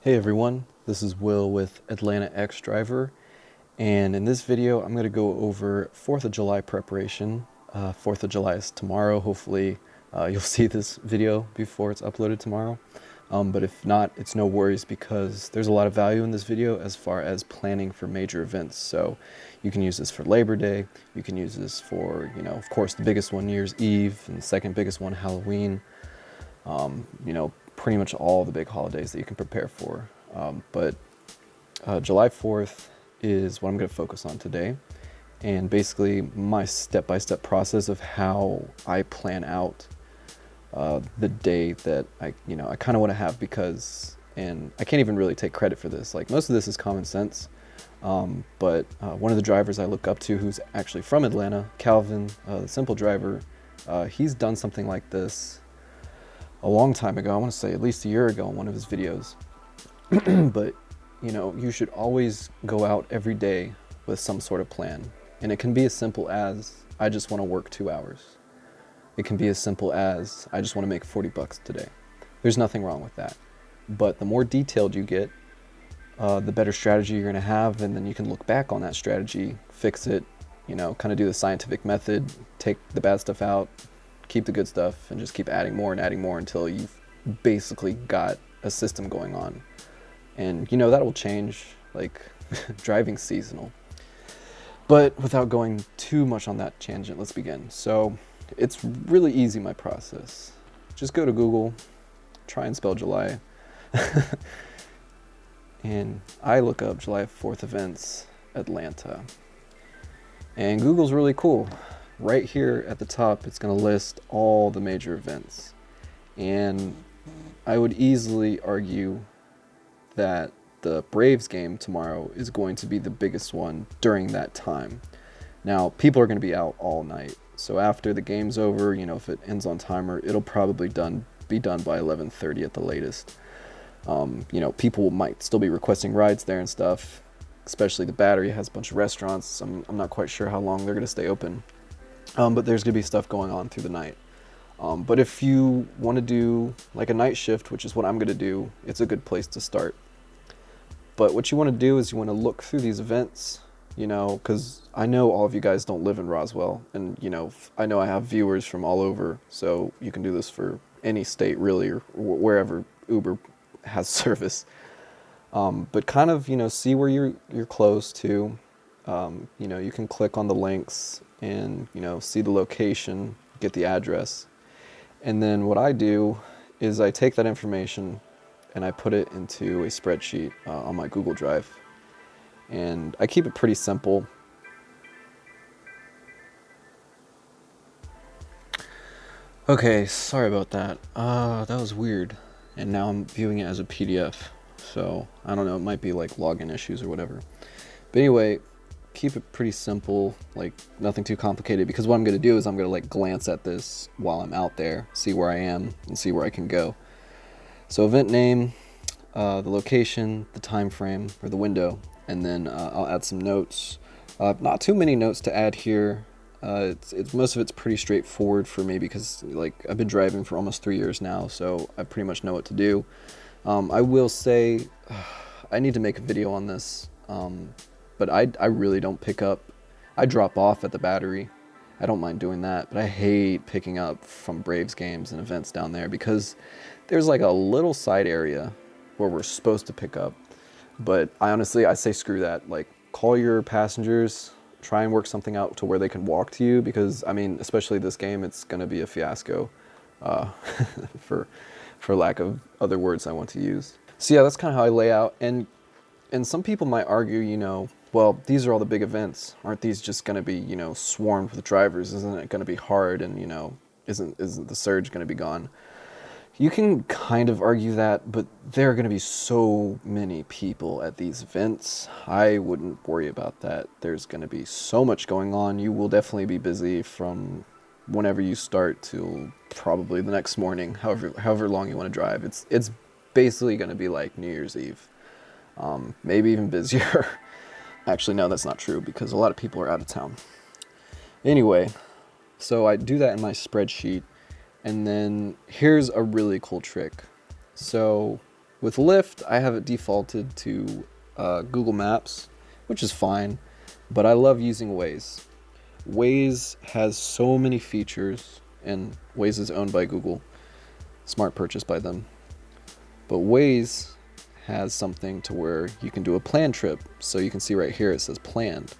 Hey everyone, this is Will with Atlanta X Driver, and in this video I'm going to go over 4th of July preparation. 4th of July is tomorrow. Hopefully you'll see this video before it's uploaded tomorrow, but if not, it's no worries because there's a lot of value in this video as far as planning for major events. So you can use this for Labor Day, you can use this for, of course the biggest one, New Year's Eve, and the second biggest one, Halloween. Pretty much all the big holidays that you can prepare for. But July 4th is what I'm going to focus on today, and basically my step-by-step process of how I plan out the day that I kind of want to have, because, and I can't even really take credit for this, like most of this is common sense, but one of the drivers I look up to, who's actually from Atlanta, Calvin, the Simple driver, he's done something like this a long time ago. I want to say at least a year ago in one of his videos. But you should always go out every day with some sort of plan, and it can be as simple as I just want to work 2 hours. It can be as simple as I just want to make $40 today. There's nothing wrong with that, but the more detailed you get, the better strategy you're going to have, and then you can look back on that strategy, fix it, kind of do the scientific method, take the bad stuff out, keep the good stuff, and just keep adding more and adding more until you've basically got a system going on. And that will change, like driving seasonal. But without going too much on that tangent, let's begin. So it's really easy, my process. Just go to Google, try and spell July, and I look up July 4th events, Atlanta. And Google's really cool. Right here at the top, it's going to list all the major events. And I would easily argue that the Braves game tomorrow is going to be the biggest one during that time. Now, people are going to be out all night. So after the game's over, if it ends on timer, it'll probably be done by 11:30 at the latest. People might still be requesting rides there and stuff, especially the Battery has a bunch of restaurants. I'm not quite sure how long they're going to stay open. But there's going to be stuff going on through the night. But if you want to do like a night shift, which is what I'm going to do, it's a good place to start. But what you want to do is you want to look through these events, because I know all of you guys don't live in Roswell, and I know I have viewers from all over, so you can do this for any state really, or wherever Uber has service. But kind of see where you're close to. You can click on the links and see the location, get the address, and then what I do is I take that information and I put it into a spreadsheet on my Google Drive, and I keep it pretty simple. Okay, sorry about that. That was weird, and now I'm viewing it as a PDF, so I don't know, it might be like login issues or whatever. But anyway, keep it pretty simple, like nothing too complicated, because what I'm going to do is I'm going to like glance at this while I'm out there, see where I am and see where I can go. So event name, the location, the time frame or the window, and then I'll add some notes. Not too many notes to add here. It's most of it's pretty straightforward for me, because like I've been driving for almost 3 years now, so I pretty much know what to do. I will say I need to make a video on this. But I really don't pick up. I drop off at the Battery. I don't mind doing that, but I hate picking up from Braves games and events down there, because there's like a little side area where we're supposed to pick up. But I say screw that. Like, call your passengers, try and work something out to where they can walk to you, because especially this game, it's going to be a fiasco, for lack of other words I want to use. So yeah, that's kind of how I lay out. And some people might argue, well, these are all the big events. Aren't these just going to be, swarmed with drivers? Isn't it going to be hard? And, isn't the surge going to be gone? You can kind of argue that, but there are going to be so many people at these events. I wouldn't worry about that. There's going to be so much going on. You will definitely be busy from whenever you start till probably the next morning, however long you want to drive. It's basically going to be like New Year's Eve. Maybe even busier. Actually, no, that's not true, because a lot of people are out of town. Anyway, so I do that in my spreadsheet, and then here's a really cool trick. So With Lyft, I have it defaulted to Google Maps, which is fine, but I love using Waze. Waze has so many features, and Waze is owned by Google. Smart purchase by them. But Waze has something to where you can do a planned trip. So you can see right here it says planned.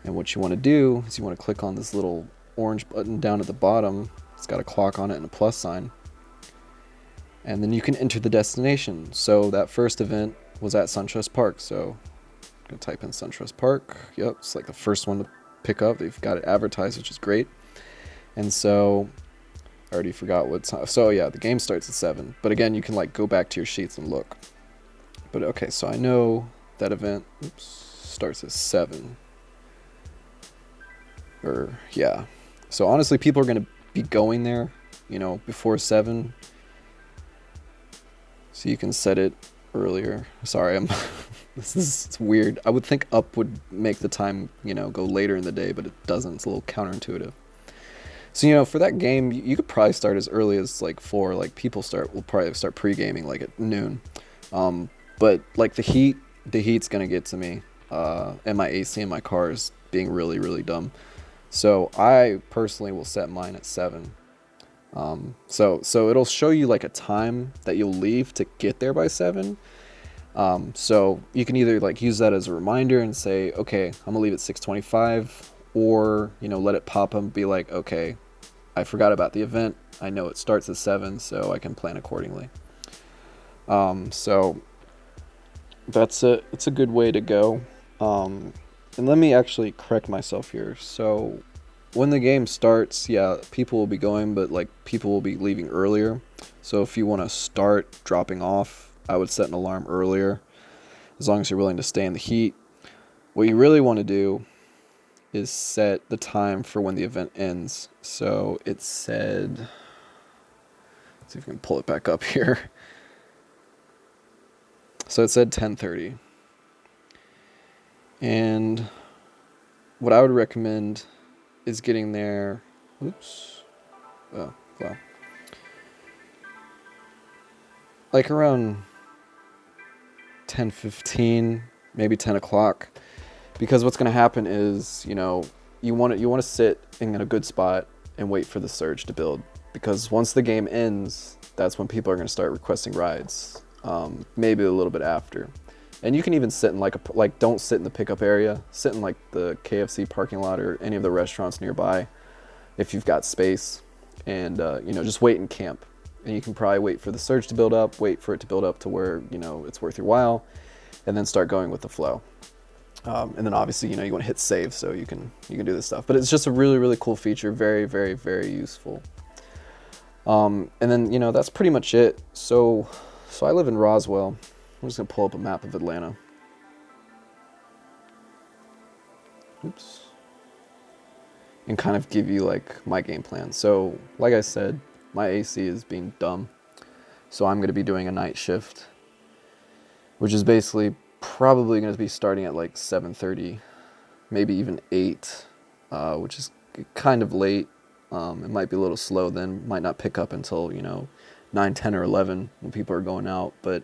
And what you want to do is you want to click on this little orange button down at the bottom. It's got a clock on it and a plus sign. And then you can enter the destination. So that first event was at SunTrust Park. So I'm going to type in SunTrust Park. Yep, it's like the first one to pick up. They've got it advertised, which is great. And so I already forgot what time. So yeah, the game starts at 7. But again, you can like go back to your sheets and look. But okay, so I know that event starts at 7. Or yeah. So honestly, people are going to be going there, before 7. So you can set it earlier. Sorry, it's weird. I would think up would make the time, go later in the day, but it doesn't. It's a little counterintuitive. So, for that game, you could probably start as early as like 4. Like people will probably start pre-gaming like at noon. But like the heat's gonna get to me. And my AC in my car is being really, really dumb. So I personally will set mine at 7. So it'll show you like a time that you'll leave to get there by 7. So you can either like use that as a reminder and say, okay, I'm gonna leave at 6:25, or let it pop up and be like, okay, I forgot about the event. I know it starts at 7, so I can plan accordingly. So it's a good way to go. And let me actually correct myself here. So when the game starts, yeah, people will be going, but like people will be leaving earlier. So if you want to start dropping off, I would set an alarm earlier, as long as you're willing to stay in the heat. What you really want to do is set the time for when the event ends. So it said, let's see if we can pull it back up here. So it said 10:30. And what I would recommend is getting there. Oops. Oh, wow. Like around 10:15, maybe 10 o'clock. Because what's going to happen is, you want to sit in a good spot and wait for the surge to build. Because once the game ends, that's when people are going to start requesting rides. Maybe a little bit after. And you can even sit in don't sit in the pickup area. Sit in like the KFC parking lot or any of the restaurants nearby if you've got space. And, just wait and camp. And you can probably wait for the surge to build up, wait for it to build up to where, it's worth your while, and then start going with the flow. And then obviously, you want to hit save so you can do this stuff. But it's just a really, really cool feature. Very, very, very useful. And then, that's pretty much it. So I live in Roswell. I'm just going to pull up a map of Atlanta. Oops. And kind of give you like my game plan. So like I said, my AC is being dumb. So I'm going to be doing a night shift, which is basically probably going to be starting at like 7:30, maybe even 8, which is kind of late. It might be a little slow then, might not pick up until, 9, 10, or 11 when people are going out, but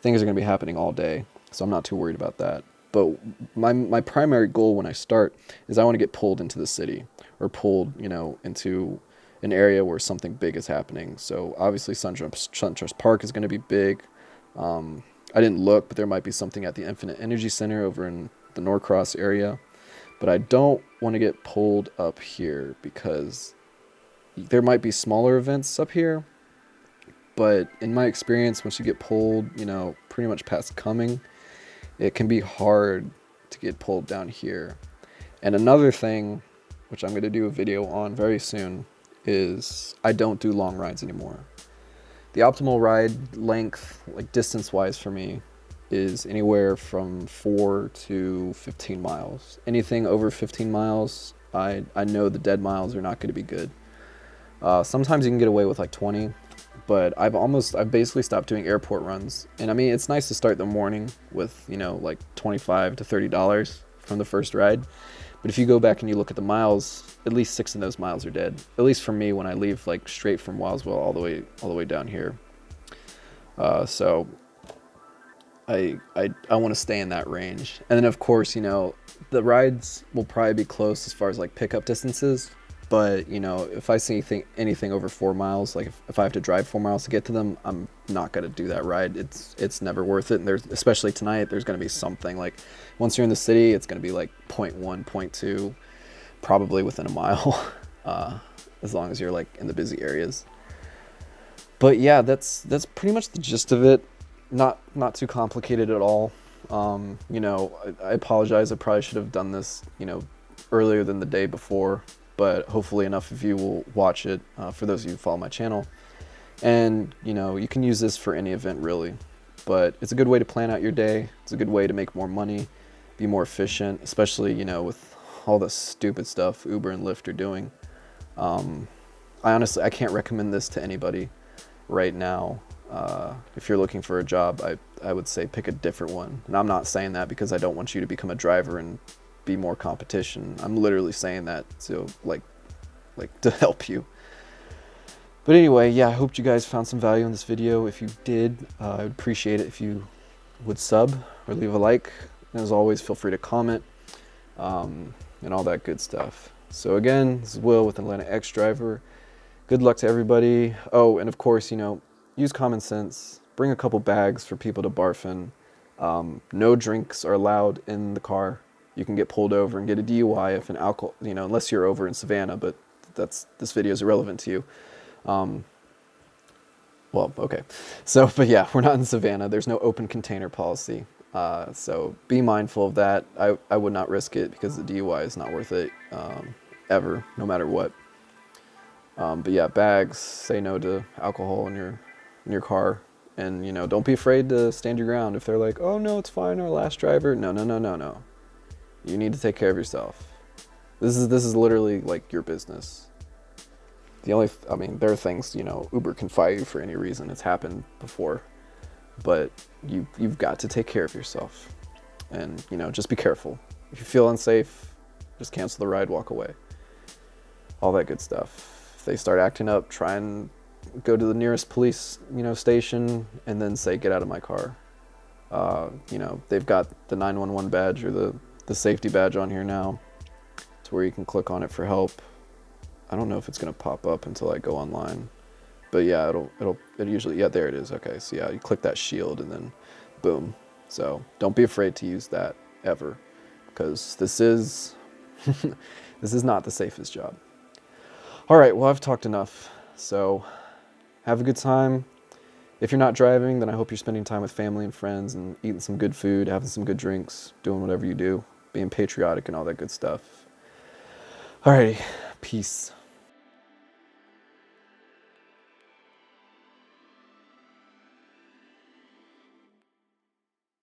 things are going to be happening all day, so I'm not too worried about that. But my primary goal when I start is I want to get pulled into the city, or pulled, into an area where something big is happening. So obviously SunTrust Park is going to be big. I didn't look, but there might be something at the Infinite Energy Center over in the Norcross area. But I don't want to get pulled up here because there might be smaller events up here. But in my experience, once you get pulled, pretty much past Cumming, it can be hard to get pulled down here. And another thing, which I'm going to do a video on very soon, is I don't do long rides anymore. The optimal ride length, like distance-wise for me, is anywhere from 4 to 15 miles. Anything over 15 miles, I know the dead miles are not going to be good. Sometimes you can get away with like 20, but I've basically stopped doing airport runs. And I mean, it's nice to start the morning with, like $25 to $30 from the first ride. But if you go back and you look at the miles, at least 6 of those miles are dead. At least for me when I leave like straight from Roswell all the way down here. So I want to stay in that range. And then of course, the rides will probably be close as far as like pickup distances. But if I see anything over 4 miles, like if I have to drive 4 miles to get to them, I'm not gonna do that ride. It's never worth it. And there's, especially tonight, there's gonna be something like once you're in the city, it's gonna be like point 0.1, point 0.2, probably within a mile, as long as you're like in the busy areas. But yeah, that's pretty much the gist of it. Not too complicated at all. I apologize. I probably should have done this, earlier than the day before, but hopefully enough of you will watch it, for those of you who follow my channel. And, you can use this for any event really, but it's a good way to plan out your day. It's a good way to make more money, be more efficient, especially, with all the stupid stuff Uber and Lyft are doing. I can't recommend this to anybody right now. If you're looking for a job, I would say pick a different one. And I'm not saying that because I don't want you to become a driver and be more competition. I'm literally saying that to like to help you. But anyway, yeah, I hope you guys found some value in this video. If you did, I would appreciate it if you would sub or leave a like. And as always, feel free to comment, and all that good stuff. So again, this is Will with Atlanta X Driver. Good luck to everybody. Oh, and of course, use common sense. Bring a couple bags for people to barf in. No drinks are allowed in the car. You can get pulled over and get a DUI if an alcohol, unless you're over in Savannah, but this video is irrelevant to you. Well, okay. So, but yeah, we're not in Savannah. There's no open container policy. So be mindful of that. I would not risk it because the DUI is not worth it, ever, no matter what. But yeah, bags, say no to alcohol in your car. And, don't be afraid to stand your ground. If they're like, oh no, it's fine, our last driver. No. You need to take care of yourself. This is literally like your business. There are things, Uber can fire you for any reason. It's happened before. But you've got to take care of yourself. And, just be careful. If you feel unsafe, just cancel the ride, walk away. All that good stuff. If they start acting up, try and go to the nearest police, station and then say, get out of my car. They've got the 911 badge or the safety badge on here now to where you can click on it for help. I don't know if it's going to pop up until I go online, but yeah, it'll usually, yeah, there it is. Okay. So yeah, you click that shield and then boom. So don't be afraid to use that ever, because this is not the safest job. All right. Well, I've talked enough. So have a good time. If you're not driving, then I hope you're spending time with family and friends and eating some good food, having some good drinks, doing whatever you do, being patriotic and all that good stuff. Alrighty, peace.